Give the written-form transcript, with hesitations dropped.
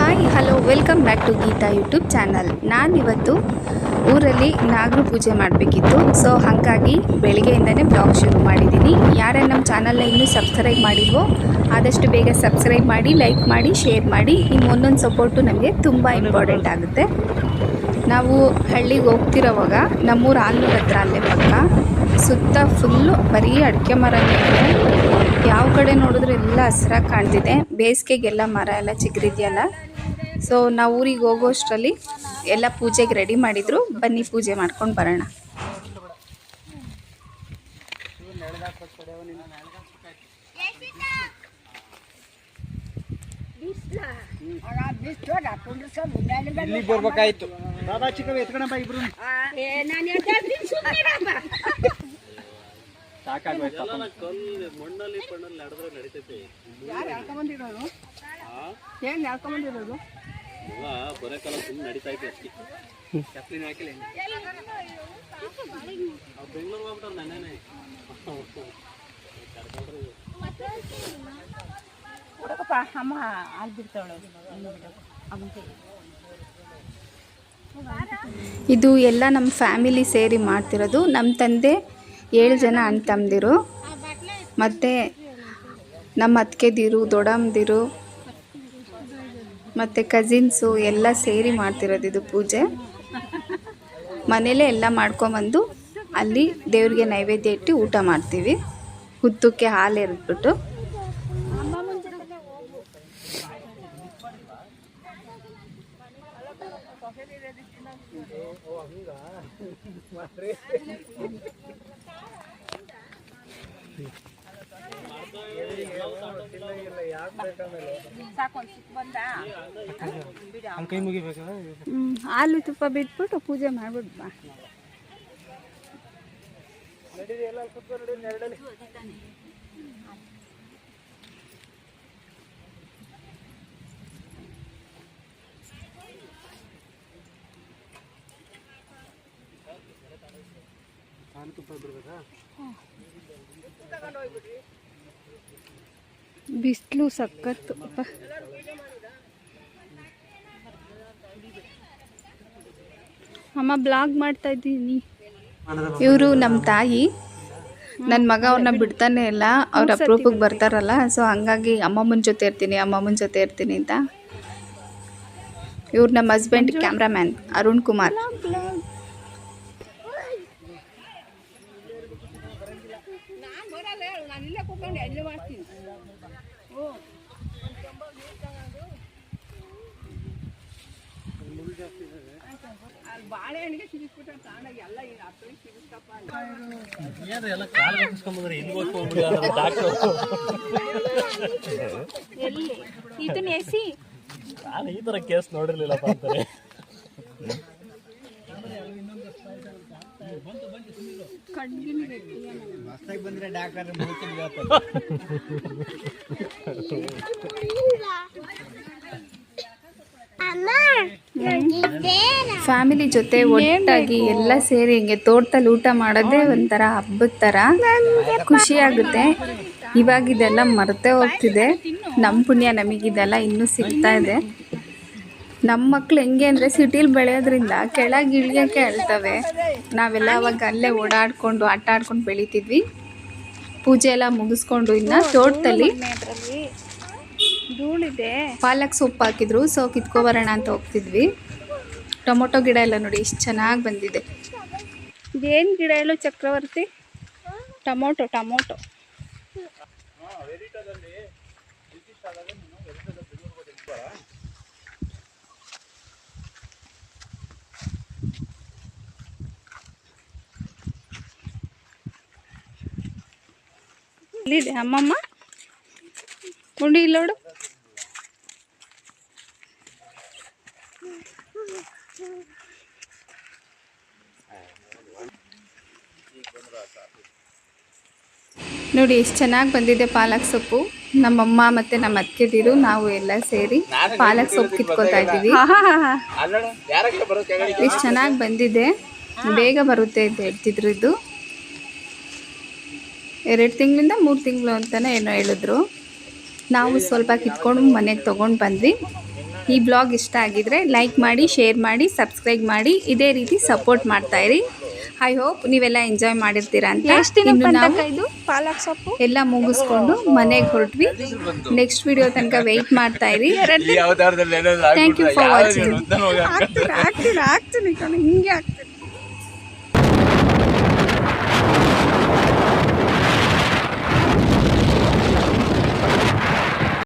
Hi hello welcome back to Geeta YouTube channel. ನಾನಿವತ್ತು ಊರಲ್ಲಿ ನಾಗರ ಪೂಜೆ ಮಾಡಬೇಕಿತ್ತು. ಸೊ ಹಾಗಾಗಿ ಬೆಳಿಗ್ಗೆಯಿಂದನೇ ಬ್ಲಾಗ್ ಶುರು ಮಾಡಿದ್ದೀನಿ. ಯಾರೇ ನಮ್ಮ ಚಾನಲ್ನ ಇನ್ನೂ ಸಬ್ಸ್ಕ್ರೈಬ್ ಮಾಡಿಲ್ವೋ ಆದಷ್ಟು ಬೇಗ ಸಬ್ಸ್ಕ್ರೈಬ್ ಮಾಡಿ, ಲೈಕ್ ಮಾಡಿ, ಶೇರ್ ಮಾಡಿ. ನಿಮ್ಮ ಒಂದೊಂದು ಸಪೋರ್ಟು ನಮಗೆ ತುಂಬ ಇಂಪಾರ್ಟೆಂಟ್ ಆಗುತ್ತೆ. ನಾವು ಹಳ್ಳಿಗೆ ಹೋಗ್ತಿರೋವಾಗ ನಮ್ಮೂರು ಆಲ್ನೂರು ಹತ್ರ ಅಲ್ಲೇ ಪಕ್ಕ ಸುತ್ತ ಫುಲ್ಲು ಬರೀ ಅಡಿಕೆ ಮರನೇ ಇದೆ. ಯಾವ ಕಡೆ ನೋಡಿದ್ರೆ ಎಲ್ಲ ಹಸ್ರಾಗಿ ಕಾಣ್ತಿದೆ. ಬೇಸಿಗೆಗೆಲ್ಲ ಮರ ಎಲ್ಲ ಚಿಗುರಿದೆಯಲ್ಲ. ಸೊ ನಾವು ಊರಿಗೆ ಹೋಗೋಷ್ಟರಲ್ಲಿ ಎಲ್ಲ ಪೂಜೆಗೆ ರೆಡಿ ಮಾಡಿದ್ರು. ಬನ್ನಿ ಪೂಜೆ ಮಾಡ್ಕೊಂಡು ಬರೋಣ. ಬರ್ಬೇಕಾಯ್ತು ಬಾಬಾ ಚಿಕ್ಕವ ಎತ್ಕೊಂಡಪ್ಪ ಇಬ್ರು ಸಾಕಾಗೋಯ್ತು. ಮಣ್ಣಲ್ಲಿ ಪಣ್ಣಲ್ಲಿ ನಡೆದ್ರೆ ನಡೀತೈತೆ. ಯಾರು ಹೇಳ್ಕೊಂಬಂದಿರೋದು? ಏನು ಹೇಳ್ಕೊಂಬಂದಿರೋದು? ಬರೋ ಕಾಲ ಸುಮ್ಮನೆ ನಡೀತಾ ಇತ್ತು ಅಷ್ಟೇ. ಚಪ್ಲಿನ ಹಾಕಿಲ್ಲ ಬೆಂಗಳೂರು ಹೋಗ್ಬಿಟ್ಟಾರ ನನ್ನೇನೆ ಹುಡುಗಪ್ಪ ಅಮ್ಮ ಆಗ್ಬಿಡ್ತಾವಳು. ಇದು ಎಲ್ಲ ನಮ್ಮ ಫ್ಯಾಮಿಲಿ ಸೇರಿ ಮಾಡ್ತಿರೋದು. ನಮ್ಮ ತಂದೆ 7 ಜನ ಅಣ್ಣ ತಮ್ಮದಿರು, ಮತ್ತು ನಮ್ಮ ಅತ್ತಿಗೆದಿರು, ದೊಡ್ಡಮ್ಮದಿರು ಮತ್ತು ಕಸಿನ್ಸು ಎಲ್ಲ ಸೇರಿ ಮಾಡ್ತಿರೋದು ಇದು ಪೂಜೆ. ಮನೇಲೇ ಎಲ್ಲ ಮಾಡ್ಕೊಂಬಂದು ಅಲ್ಲಿ ದೇವ್ರಿಗೆ ನೈವೇದ್ಯ ಇಟ್ಟು ಊಟ ಮಾಡ್ತೀವಿ. ಹುತ್ತಕ್ಕೆ ಹಾಲು ಎರೆದ್ಬಿಟ್ಟು. ಹಾಲು ತುಪ್ಪ ಬಿಟ್ಬಿಟ್ಟು ಪೂಜೆ ಮಾಡ್ಬಿಟ್ಟು ಬಾ. ಬಿಸಿಲು ಸಖತ್ತು. ಅಮ್ಮ ಬ್ಲಾಗ್ ಮಾಡ್ತಾ ಇದ್ದೀನಿ. ಇವರು ನಮ್ಮ ತಾಯಿ. ನನ್ನ ಮಗ ಅವ್ರನ್ನ ಬಿಡ್ತಾನೆ ಇಲ್ಲ. ಅವ್ರ ಅಪರೂಪಕ್ಕೆ ಬರ್ತಾರಲ್ಲ. ಸೊ ಹಂಗಾಗಿ ಅಮ್ಮಮ್ಮನ ಜೊತೆ ಇರ್ತೀನಿ ಅಂತ. ಇವ್ರು ನಮ್ಮ ಹಸ್ಬೆಂಡ್ ಕ್ಯಾಮ್ರಾಮ್ಯಾನ್ ಅರುಣ್ ಕುಮಾರ್. ಈ ತರ ಕೇಸ್ ನೋಡಿರ್ಲಿಲ್ಲಪ್ಪ ಅಂತಾರೆ. ಬಂದ್ರೆ ಡಾಕ್ಟರ್ ಫ್ಯಾಮಿಲಿ ಜೊತೆ ಒಟ್ಟಾಗಿ ಎಲ್ಲ ಸೇರಿ ಹಿಂಗೆ ತೋಟದಲ್ಲಿ ಊಟ ಮಾಡೋದೇ ಒಂಥರ ಹಬ್ಬದ ಥರ ಖುಷಿ ಆಗುತ್ತೆ. ಇವಾಗ ಇದೆಲ್ಲ ಮರೆತೇ ಹೋಗ್ತಿದೆ. ನಮ್ಮ ಪುಣ್ಯ ನಮಗಿದೆಲ್ಲ ಇನ್ನೂ ಸಿಗ್ತಾ ಇದೆ. ನಮ್ಮ ಮಕ್ಳು ಹೆಂಗೆ ಅಂದರೆ ಸಿಟಿಲಿ ಬೆಳೆಯೋದ್ರಿಂದ ಕೆಳಗೆ ಇಳಿಯೋಕ್ಕೆ ಹೇಳ್ತವೆ. ನಾವೆಲ್ಲ ಅವಾಗ ಅಲ್ಲೇ ಓಡಾಡ್ಕೊಂಡು ಆಟ ಆಡ್ಕೊಂಡು ಬೆಳಿತಿದ್ವಿ. ಪೂಜೆ ಎಲ್ಲ ಮುಗಿಸ್ಕೊಂಡು ಇನ್ನು ತೋಟದಲ್ಲಿ ಧೂಳಿದೆ ಪಾಲಕ್ ಸೊಪ್ಪು ಹಾಕಿದ್ರು. ಸೊ ಕಿತ್ಕೊಬರೋಣ ಅಂತ ಹೋಗ್ತಿದ್ವಿ. ಟೊಮೊಟೊ ಗಿಡ ಎಲ್ಲ ನೋಡಿ ಎಷ್ಟು ಚೆನ್ನಾಗಿ ಬಂದಿದೆ. ಇದೇನು ಗಿಡ ಎಲ್ಲ ಚಕ್ರವರ್ತಿ? ಟೊಮೊಟೊ. ಇಲ್ಲಿದೆ ಅಮ್ಮಮ್ಮ ಕುಂಡಿ ಇಲ್ಲೋಡು. ನೋಡಿ ಎಷ್ಟು ಚೆನ್ನಾಗಿ ಬಂದಿದೆ ಪಾಲಕ್ ಸೊಪ್ಪು. ನಮ್ಮಮ್ಮ ಮತ್ತು ನಮ್ಮ ಅತ್ತಿಗೆದಿರು ನಾವು ಎಲ್ಲ ಸೇರಿ ಪಾಲಕ್ ಸೊಪ್ಪು ಕಿತ್ಕೊತಾ ಇದ್ದೀವಿ. ಎಷ್ಟು ಚೆನ್ನಾಗಿ ಬಂದಿದೆ. ಬೇಗ ಬರುತ್ತೆ ಅಂತ ಹೇಳ್ತಿದ್ರು. ಇದು 2 ತಿಂಗಳಿಂದ 3 ತಿಂಗಳು ಅಂತಲೇ ಏನೋ ಹೇಳಿದ್ರು. ನಾವು ಸ್ವಲ್ಪ ಕಿತ್ಕೊಂಡು ಮನೆಗೆ ತೊಗೊಂಡು ಬಂದ್ವಿ. ಈ ಬ್ಲಾಗ್ ಇಷ್ಟ ಆಗಿದ್ರೆ ಲೈಕ್ ಮಾಡಿ, ಶೇರ್ ಮಾಡಿ, ಸಬ್ಸ್ಕ್ರೈಬ್ ಮಾಡಿ. ಇದೇ ರೀತಿ ಸಪೋರ್ಟ್ ಮಾಡ್ತಾಯಿರಿ. ಐ ಹೋಪ್ ನೀವೆಲ್ಲ ಎಂಜಾಯ್ ಮಾಡಿರ್ತೀರಾ ಅಂತ. ಇನ್ನು ನಾವು ಇದು ಪಾಲಕ್ ಸೊಪ್ಪು ಎಲ್ಲ ಮುಗಿಸ್ಕೊಂಡು ಮನೆಗೆ ಹೊರಟ್ವಿ. ನೆಕ್ಸ್ಟ್ ವಿಡಿಯೋ ತನಕ ವೆಯ್ಟ್ ಮಾಡ್ತಾಯಿರಿ. Thank you for watching. ಹಾಕ್ತೀನಿ ಕಣೆ, ಹಿಂಗೆ ಹಾಕ್ತೀನಿ.